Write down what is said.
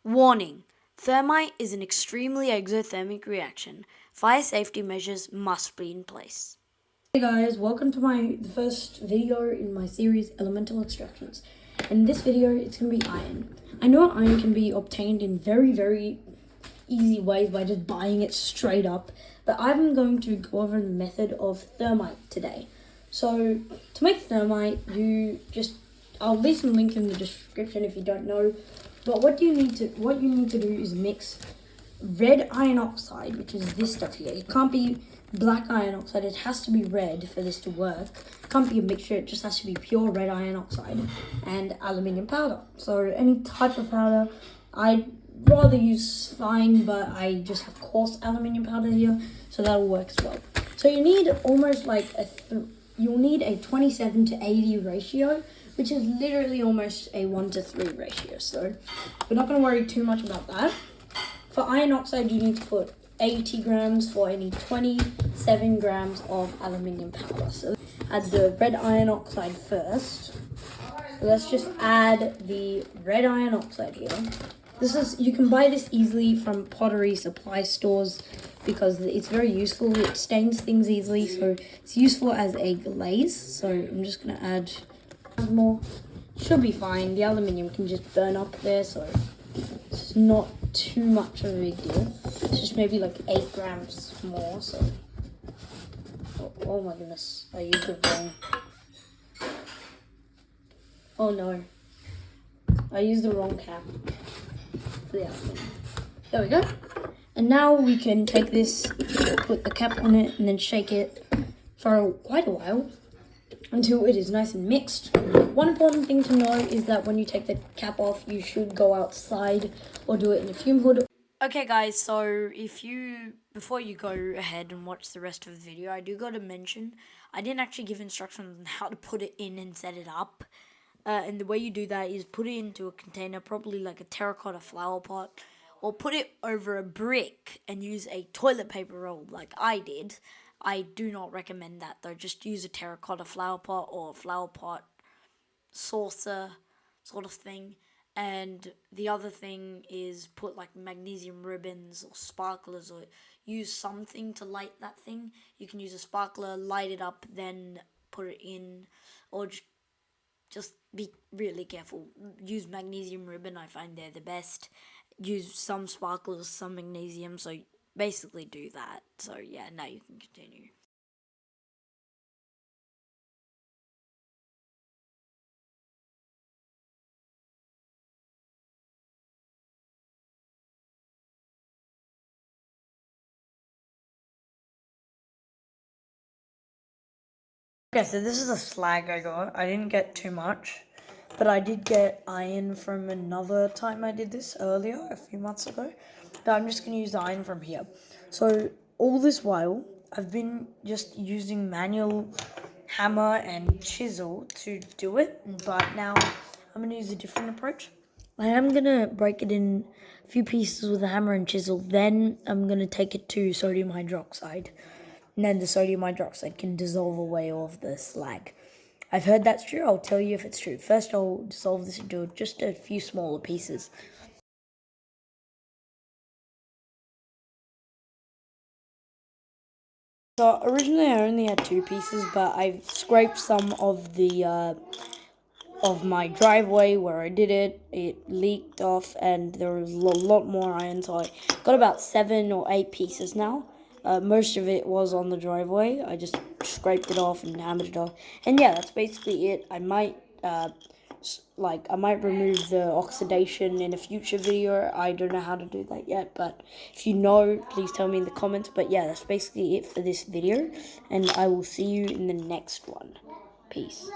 Warning: thermite is an extremely exothermic reaction. Fire safety measures must be in place. Hey guys, welcome to the first video in my series Elemental Extractions. In this video, it's going to be iron. I know iron can be obtained in very easy ways by just buying it straight up, but I'm going to go over the method of thermite today. So to make thermite, I'll leave some link in the description if you don't know. But what you need to do is mix red iron oxide, which is this stuff here. It can't be black iron oxide, it has to be red for this to work. It can't be a mixture, it just has to be pure red iron oxide and aluminium powder. So any type of powder, I'd rather use fine, but I just have coarse aluminium powder here, so that'll work as well. So you need almost like you'll need a 27 to 80 ratio, which is literally almost a 1 to 3 ratio. So we're not going to worry too much about that. For iron oxide, you need to put 80 grams for any 27 grams of aluminium powder. So add the red iron oxide first. So let's just add the red iron oxide here. You can buy this easily from pottery supply stores because it's very useful. It stains things easily, so it's useful as a glaze. So I'm just going to add more. Should be fine. The aluminium can just burn up there, so it's not too much of a big deal. It's just maybe like 8 grams more. So oh my goodness, I used the wrong. Oh no, I used the wrong cap for the aluminium. There we go. And now we can take this, put the cap on it, and then shake it for quite a while until it is nice and mixed. One important thing to know is that when you take the cap off, you should go outside or do it in a fume hood. Okay guys, so before you go ahead and watch the rest of the video, I do got to mention, I didn't actually give instructions on how to put it in and set it up. And the way you do that is put it into a container, probably like a terracotta flower pot, or put it over a brick and use a toilet paper roll like I did. I do not recommend that though. Just use a terracotta flower pot or flower pot saucer sort of thing. And the other thing is put like magnesium ribbons or sparklers, or use something to light that thing. You can use a sparkler, light it up, then put it in, or just be really careful. Use magnesium ribbon, I find they're the best. Use some sparklers, some magnesium, so basically do that. So yeah, now you can continue. Okay, so this is a slag I got. I didn't get too much, but I did get iron from another time I did this earlier, a few months ago. But I'm just going to use the iron from here. So all this while, I've been just using manual hammer and chisel to do it, but now I'm going to use a different approach. I am going to break it in a few pieces with a hammer and chisel, then I'm going to take it to sodium hydroxide. And then the sodium hydroxide can dissolve away all of the slag. I've heard that's true. I'll tell you if it's true. First, I'll dissolve this into just a few smaller pieces. So originally I only had 2 pieces, but I've scraped some of the of my driveway where I did it. It leaked off, and there was a lot more iron, so I got about 7 or 8 pieces now. Most of it was on the driveway. I just scraped it off and hammered it off, and yeah, that's basically it. I might remove the oxidation in a future video. I don't know how to do that yet, but if you know, please tell me in the comments. But yeah, that's basically it for this video, and I will see you in the next one. Peace.